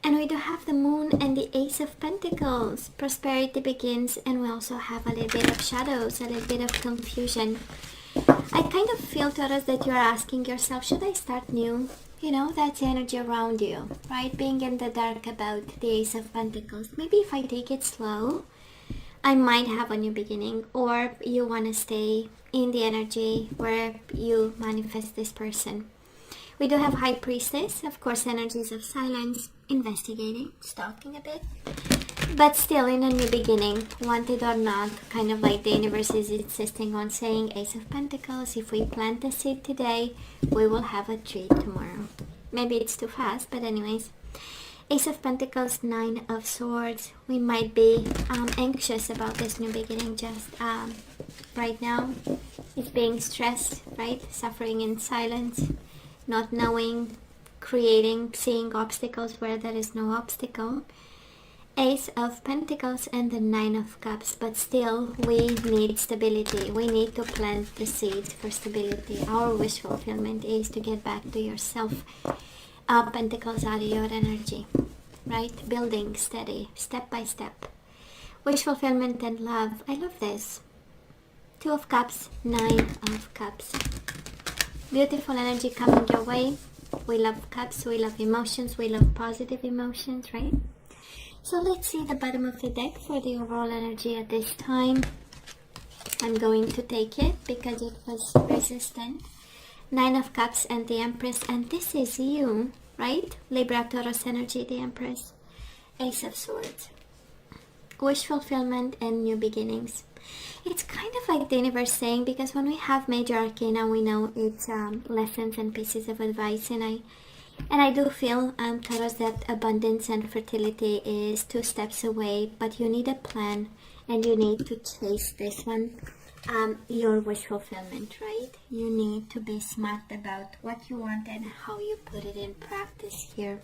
And we do have the Moon and the Ace of Pentacles. Prosperity begins, and we also have a little bit of shadows, a little bit of confusion. I kind of feel, Taurus, that you're asking yourself, should I start new? You know, that's the energy around you, right? Being in the dark about the Ace of Pentacles. Maybe if I take it slow, I might have a new beginning. Or you want to stay in the energy where you manifest this person. We do have High Priestess, of course, energies of silence, investigating, stalking a bit. But still in a new beginning, wanted or not, kind of like the universe is insisting on saying, Ace of Pentacles, if we plant a seed today, we will have a tree tomorrow. Maybe it's too fast, but anyways. Ace of Pentacles, Nine of Swords. We might be anxious about this new beginning just right now. It's being stressed, right? Suffering in silence, not knowing, creating, seeing obstacles where there is no obstacle. Ace of Pentacles and the Nine of Cups, but still we need stability. We need to plant the seeds for stability. Our wish fulfillment is to get back to yourself. Pentacles are your energy, right? Building steady, step by step. Wish fulfillment and love. I love this. Two of Cups, Nine of Cups. Beautiful energy coming your way. We love cups, we love emotions, we love positive emotions, right? So let's see the bottom of the deck for the overall energy at this time. I'm going to take it because it was resistant. Nine of Cups and the Empress, and this is you, right? Libra, Taurus energy, the Empress. Ace of Swords. Wish fulfillment and new beginnings. It's kind of like the universe saying, because when we have major arcana, we know it's lessons and pieces of advice, and I do feel, Taurus, that abundance and fertility is 2 steps away, but you need a plan and you need to chase this one. Your wish fulfillment, right? You need to be smart about what you want and how you put it in practice here.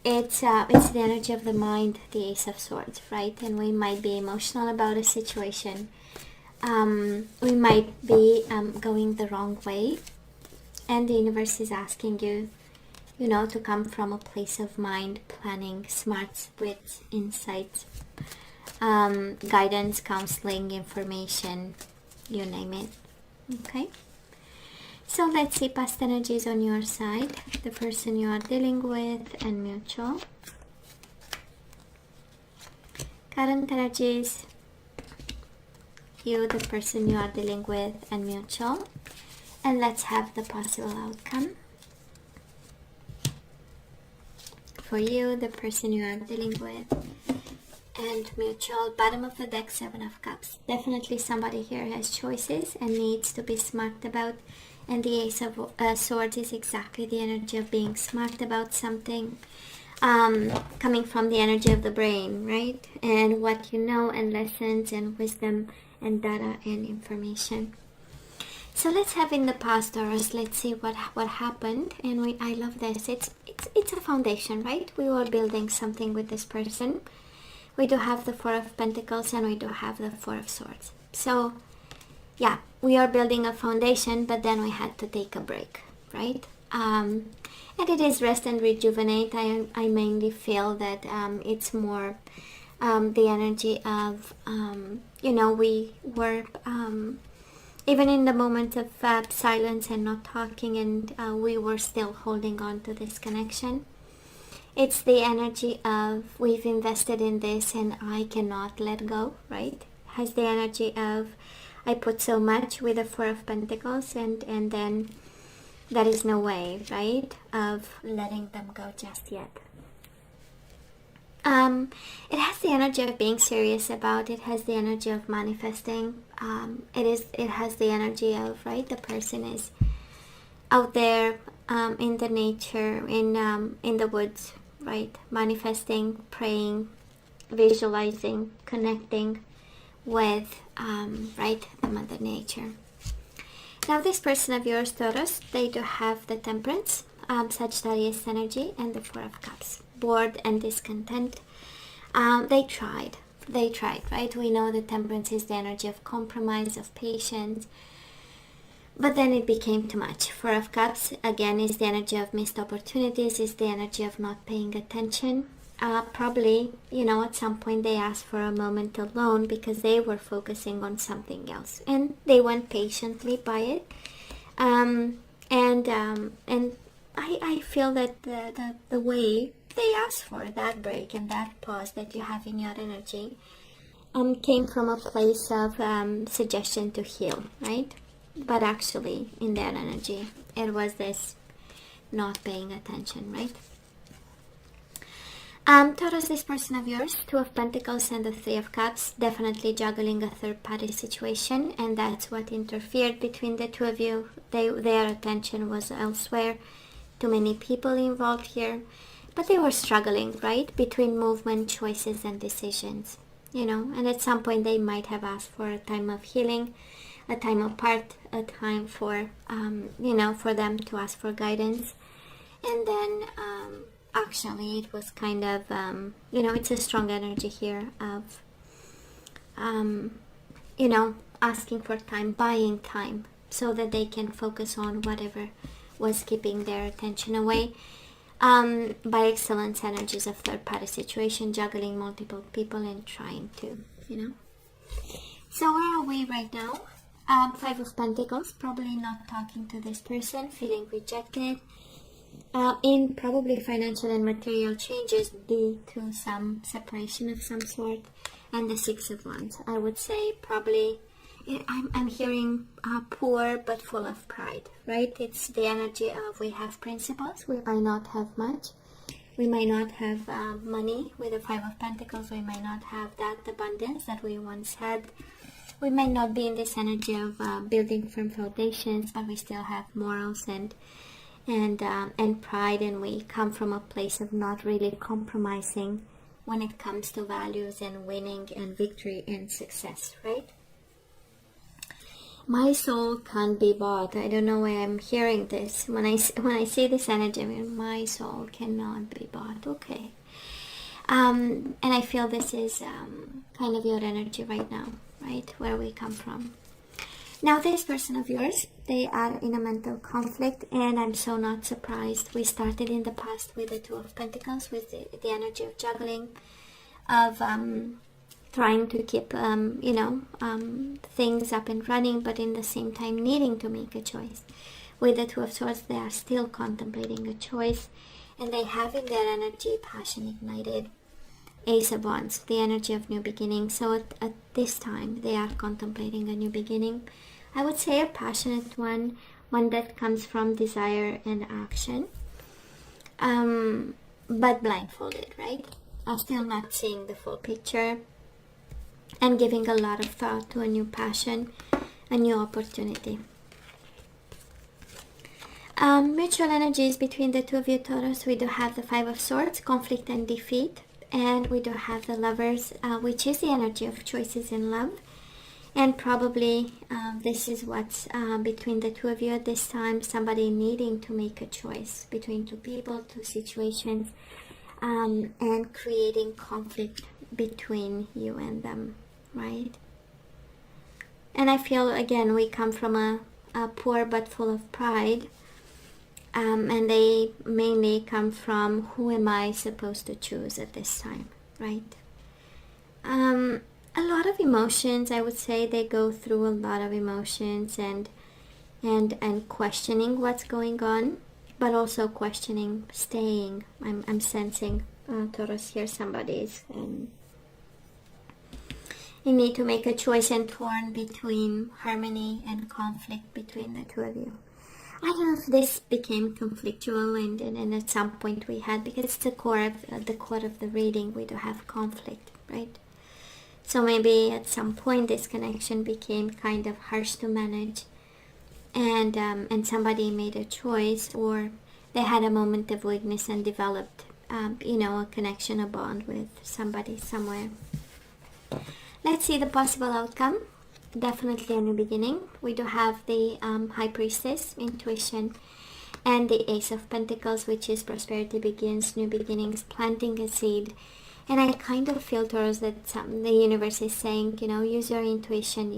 It's the energy of the mind, the Ace of Swords, right? And we might be emotional about a situation. We might be going the wrong way. And the universe is asking you, you know, to come from a place of mind, planning, smarts, wits, insights, guidance, counseling, information, you name it. Okay? So let's see past energies on your side, the person you are dealing with, and mutual. Current energies, you, the person you are dealing with, and mutual. And let's have the possible outcome. For you, the person you are dealing with, and mutual. Bottom of the deck, Seven of Cups. Definitely somebody here has choices and needs to be smart about. And the Ace of Swords is exactly the energy of being smart about something. Coming from the energy of the brain, right? And what you know, and lessons, and wisdom, and data, and information. So let's have in the past, Taurus. Let's see what happened. And I love this. It's a foundation, right? We were building something with this person. We do have the Four of Pentacles and we do have the Four of Swords. So yeah, we are building a foundation, but then we had to take a break, right? And it is rest and rejuvenate. I mainly feel that it's more the energy of you know, we were even in the moment of silence and not talking, and we were still holding on to this connection. It's the energy of we've invested in this and I cannot let go, right? Has the energy of I put so much with the Four of Pentacles, and then there is no way, right, of letting them go just yet. It has the energy of being serious about it. Has the energy of manifesting. It has the energy of, right, the person is out there in the nature, in the woods, right, manifesting, praying, visualizing, connecting with right, the Mother Nature. Now this person of yours, Taurus, they do have the Temperance, Sagittarius energy, and the Four of Cups. Bored and discontent. They tried, right? We know the Temperance is the energy of compromise, of patience, But then it became too much. Four of Cups, again, is the energy of missed opportunities, is the energy of not paying attention. Probably, at some point they asked for a moment alone because they were focusing on something else. And they went patiently by it. And I feel that the way they asked for that break and that pause that you have in your energy came from a place of suggestion to heal, right? But actually, in their energy, it was this not paying attention, right? Taurus, this person of yours, Two of Pentacles and the Three of Cups, definitely juggling a third-party situation, and that's what interfered between the two of you. Their attention was elsewhere. Too many people involved here, but they were struggling, right, between movement, choices, and decisions, and at some point they might have asked for a time of healing, a time apart, a time for, for them to ask for guidance, and then, actually it was kind of, it's a strong energy here of, asking for time, buying time, so that they can focus on whatever was keeping their attention away. By excellence energies of third-party situation, juggling multiple people and trying to, So where are we right now? Five of Pentacles, probably not talking to this person, feeling rejected, in probably financial and material changes due to some separation of some sort. And the Six of Wands, I would say probably, I'm hearing poor but full of pride, right? It's the energy of we have principles, we might not have much, we might not have money with the Five of Pentacles, we might not have that abundance that we once had, we might not be in this energy of building firm foundations, but we still have morals and pride, and we come from a place of not really compromising when it comes to values and winning and victory and success, right? My soul can't be bought. I don't know why I'm hearing this. When I see this energy, I mean, my soul cannot be bought. Okay. And I feel this is kind of your energy right now, right? Where we come from. Now, this person of yours, they are in a mental conflict, and I'm so not surprised. We started in the past with the Two of Pentacles, with the energy of juggling, of trying to keep, things up and running, but in the same time needing to make a choice. With the Two of Swords, they are still contemplating a choice, and they have in their energy passion ignited. Ace of Wands, the energy of new beginning. So at this time, they are contemplating a new beginning. I would say a passionate one that comes from desire and action, but blindfolded, right? I'm still not seeing the full picture, and giving a lot of thought to a new passion, a new opportunity. Mutual energies between the two of you, Taurus. We do have the Five of Swords, conflict and defeat, and we do have the Lovers, which is the energy of choices in love. And probably this is what's between the two of you at this time, somebody needing to make a choice between two people, two situations, and creating conflict between you and them, right? And I feel, again, we come from a poor but full of pride, and they mainly come from who am I supposed to choose at this time, right? A lot of emotions, I would say. They go through a lot of emotions and questioning what's going on, but also questioning staying. I'm sensing, Taurus, here somebody's you need to make a choice and torn between harmony and conflict between the two of you. I don't know if this became conflictual and at some point we had, because it's the core of the reading, we do have conflict, right? So maybe at some point this connection became kind of harsh to manage, and somebody made a choice, or they had a moment of weakness and developed, a connection, a bond with somebody somewhere. Let's see the possible outcome. Definitely a new beginning. We do have the High Priestess, intuition, and the Ace of Pentacles, which is prosperity begins, new beginnings, planting a seed. And I kind of feel, Taurus, that the universe is saying, use your intuition,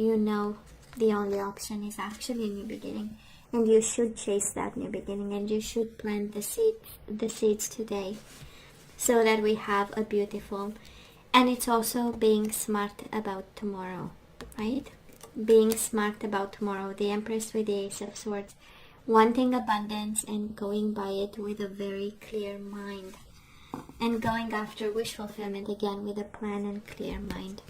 The only option is actually a new beginning. And you should chase that new beginning, and you should plant the seeds today, so that we have a beautiful. And it's also being smart about tomorrow, right? Being smart about tomorrow. The Empress with the Ace of Swords, wanting abundance and going by it with a very clear mind, and going after wish fulfillment again with a plan and clear mind.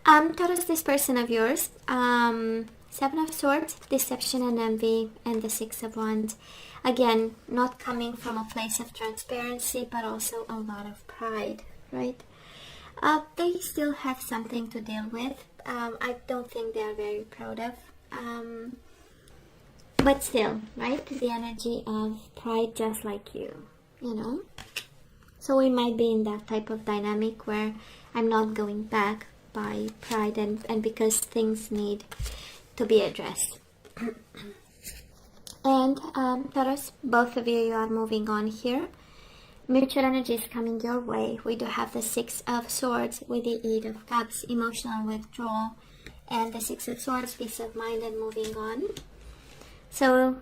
Taurus, this person of yours, Seven of Swords, deception and envy, and the Six of Wands. Again, not coming from a place of transparency, but also a lot of pride, right? They still have something to deal with. I don't think they are very proud of. But still, right? The energy of pride, just like you, you know? So we might be in that type of dynamic where I'm not going back by pride and because things need to be addressed. And Taurus, both of you are moving on here. Mutual energy is coming your way. We do have the Six of Swords with the Eight of Cups, emotional withdrawal, and the Six of Swords, peace of mind and moving on. So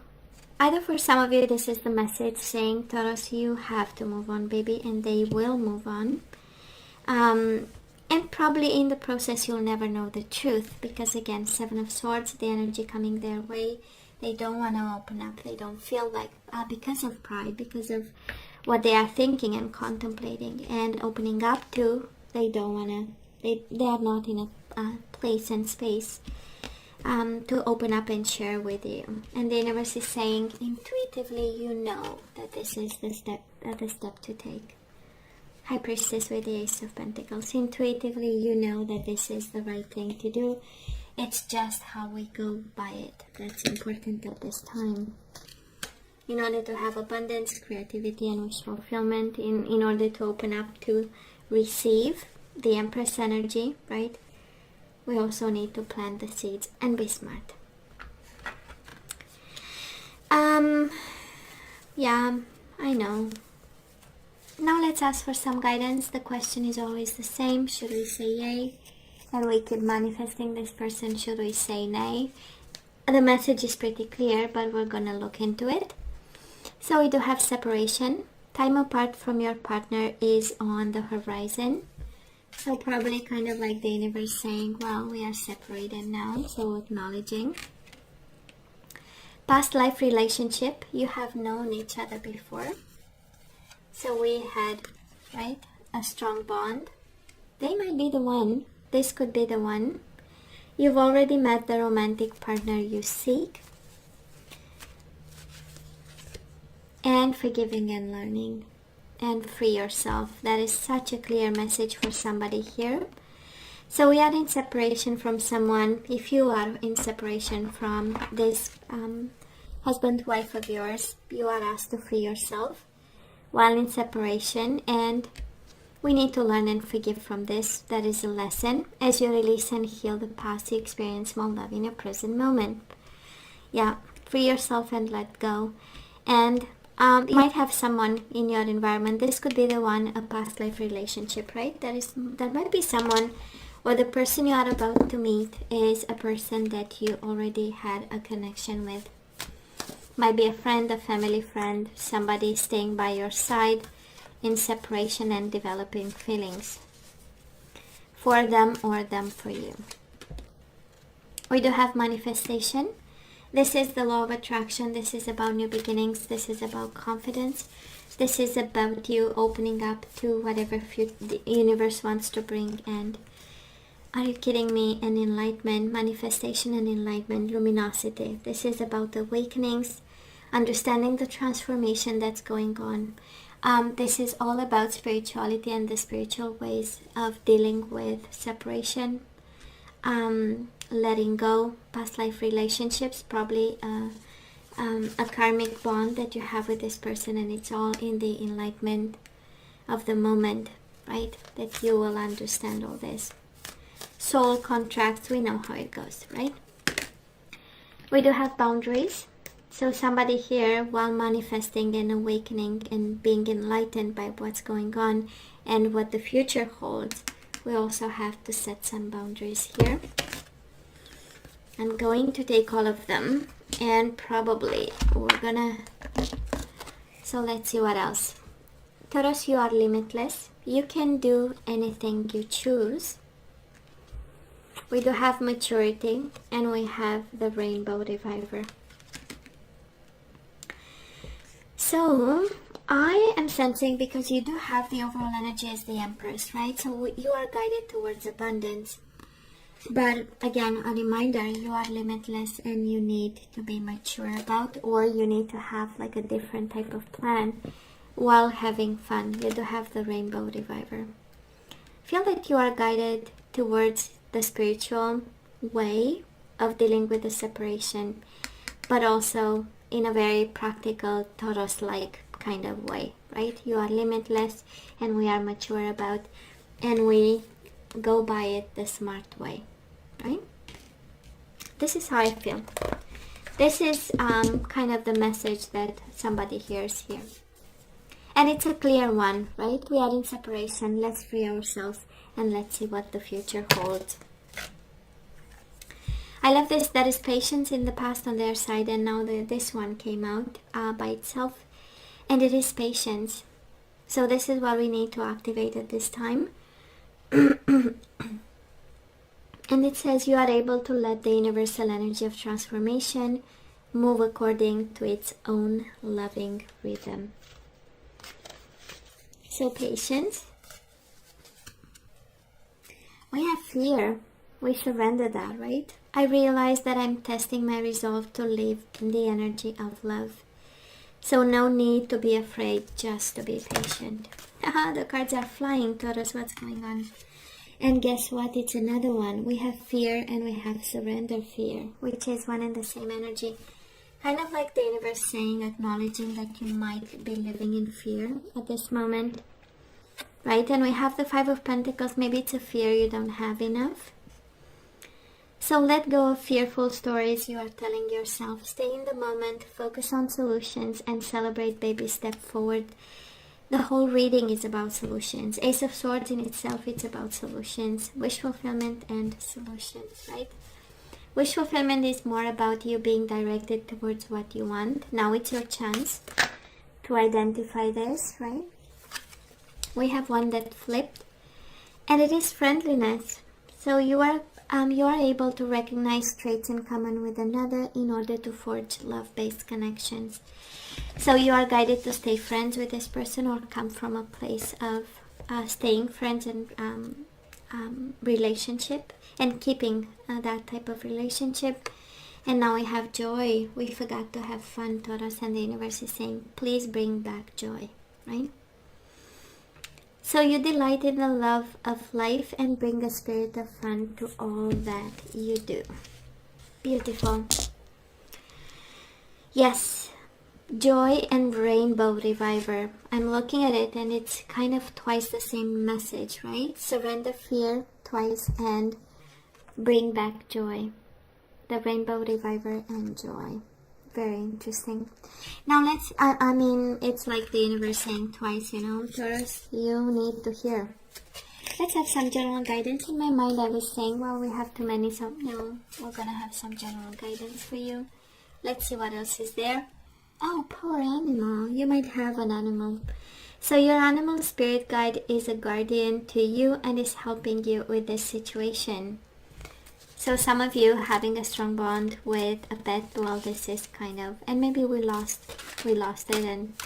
either for some of you, this is the message saying, Taurus, you have to move on, baby, and they will move on. And probably in the process, you'll never know the truth, because again, Seven of Swords, the energy coming their way, they don't want to open up. They don't feel like, because of pride, because of what they are thinking and contemplating and opening up to, they don't want to, they are not in a place and space to open up and share with you. And the universe is saying, intuitively, you know that this is the step to take. High Priestess with the Ace of Pentacles. Intuitively, you know that this is the right thing to do. It's just how we go by it that's important at this time. In order to have abundance, creativity, and wish fulfillment, in order to open up to receive the Empress energy, right? We also need to plant the seeds and be smart. Yeah, I know. Now let's ask for some guidance. The question is always the same. Should we say yay? Are we keep manifesting this person? Should we say nay? The message is pretty clear, but we're gonna look into it. So we do have separation. Time apart from your partner is on the horizon. So probably kind of like the universe saying, well, we are separated now. So acknowledging. Past life relationship. You have known each other before. So we had, right, a strong bond. They might be the one. This could be the one. You've already met the romantic partner you seek. And forgiving and learning. And free yourself. That is such a clear message for somebody here. So we are in separation from someone. If you are in separation from this husband, wife of yours, you are asked to free yourself while in separation, and we need to learn and forgive from this. That is a lesson. As you release and heal the past, you experience more love in your present moment. Yeah, free yourself and let go. And you might have someone in your environment. This could be the one, a past life relationship, right? That might be someone, or the person you are about to meet is a person that you already had a connection with. Might be a friend, a family friend, somebody staying by your side in separation and developing feelings for them or them for you. We do have manifestation. This is the law of attraction. This is about new beginnings. This is about confidence. This is about you opening up to whatever the universe wants to bring. And are you kidding me? An enlightenment, manifestation and enlightenment, luminosity. This is about awakenings, understanding the transformation that's going on. This is all about spirituality and the spiritual ways of dealing with separation, letting go, past life relationships, probably a karmic bond that you have with this person, and it's all in the enlightenment of the moment, right? That you will understand all this. Soul contracts, we know how it goes, right? We do have boundaries. So somebody here, while manifesting and awakening and being enlightened by what's going on and what the future holds, we also have to set some boundaries here. I'm going to take all of them, and probably we're gonna, so let's see what else. Taurus, you are limitless. You can do anything you choose. We do have maturity, and we have the Rainbow Reviver. So I am sensing, because you do have the overall energy as the Empress, right? So you are guided towards abundance. But again, a reminder, you are limitless and you need to be mature about, or you need to have like a different type of plan while having fun. You do have the Rainbow Reviver. Feel that you are guided towards the spiritual way of dealing with the separation, but also in a very practical, Taurus-like kind of way, right? You are limitless and we are mature about, and we go by it the smart way, right? This is how I feel. This is kind of the message that somebody hears here. And it's a clear one, right? We are in separation. Let's free ourselves and let's see what the future holds. I love this. There is patience in the past on their side, and now this one came out by itself. And it is patience. So this is what we need to activate at this time. And it says you are able to let the universal energy of transformation move according to its own loving rhythm. So patience. We have fear. We surrender that, right? I realize that I'm testing my resolve to live in the energy of love. So no need to be afraid, just to be patient. The cards are flying, Taurus, what's going on? And guess what? It's another one. We have fear and we have surrender fear, which is one and the same energy. Kind of like the universe saying, acknowledging that you might be living in fear at this moment, right? And we have the Five of Pentacles. Maybe it's a fear you don't have enough. So let go of fearful stories you are telling yourself. Stay in the moment, focus on solutions, and celebrate baby step forward. The whole reading is about solutions. Ace of Swords in itself, it's about solutions. Wish fulfillment and solutions, right? Wish fulfillment is more about you being directed towards what you want. Now it's your chance to identify this, right? We have one that flipped, and it is friendliness. So you are able to recognize traits in common with another in order to forge love-based connections. So you are guided to stay friends with this person, or come from a place of staying friends and relationship and keeping that type of relationship. And now we have joy. We forgot to have fun, Taurus, and the universe is saying, please bring back joy, right? So you delight in the love of life and bring a spirit of fun to all that you do. Beautiful. Yes, joy and Rainbow Reviver. I'm looking at it and it's kind of twice the same message, right? Surrender fear twice and bring back joy. The Rainbow Reviver and joy. Very interesting. Now let's, I mean, it's like the universe saying twice, you know, Taurus, you need to hear. Let's have some general guidance. In my mind I was saying, well, we have too many, so no, we're gonna have some general guidance for you. Let's see what else is there. Oh, poor animal. You might have an animal. So your animal spirit guide is a guardian to you and is helping you with this situation. So some of you having a strong bond with a pet, well, this is kind of, and maybe we lost it,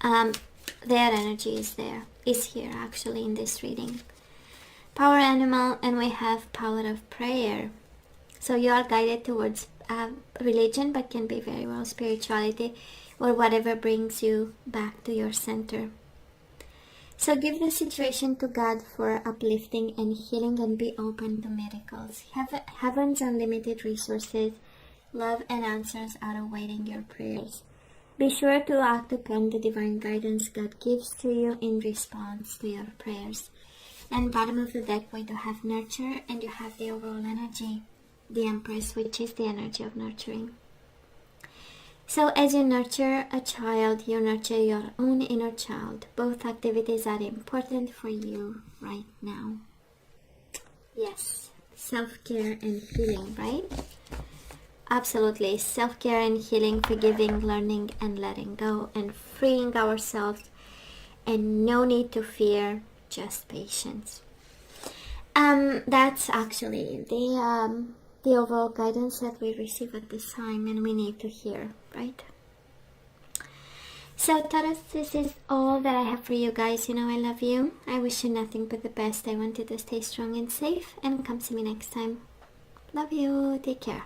and their energy is here actually in this reading. Power animal, and we have power of prayer. So you are guided towards religion, but can be very well spirituality, or whatever brings you back to your center. So give the situation to God for uplifting and healing, and be open to miracles. Heaven's unlimited resources, love and answers are awaiting your prayers. Be sure to act upon the divine guidance God gives to you in response to your prayers. And bottom of the deck we do have nurture, and you have the overall energy, the Empress, which is the energy of nurturing. So as you nurture a child, you nurture your own inner child. Both activities are important for you right now. Yes, self-care and healing, right? Absolutely, self-care and healing, forgiving, learning and letting go, and freeing ourselves, and no need to fear, just patience. That's actually the overall guidance that we receive at this time, and we need to hear, right? So Taurus, this is all that I have for you guys. You know I love you. I wish you nothing but the best. I want you to stay strong and safe, and come see me next time. Love you. Take care.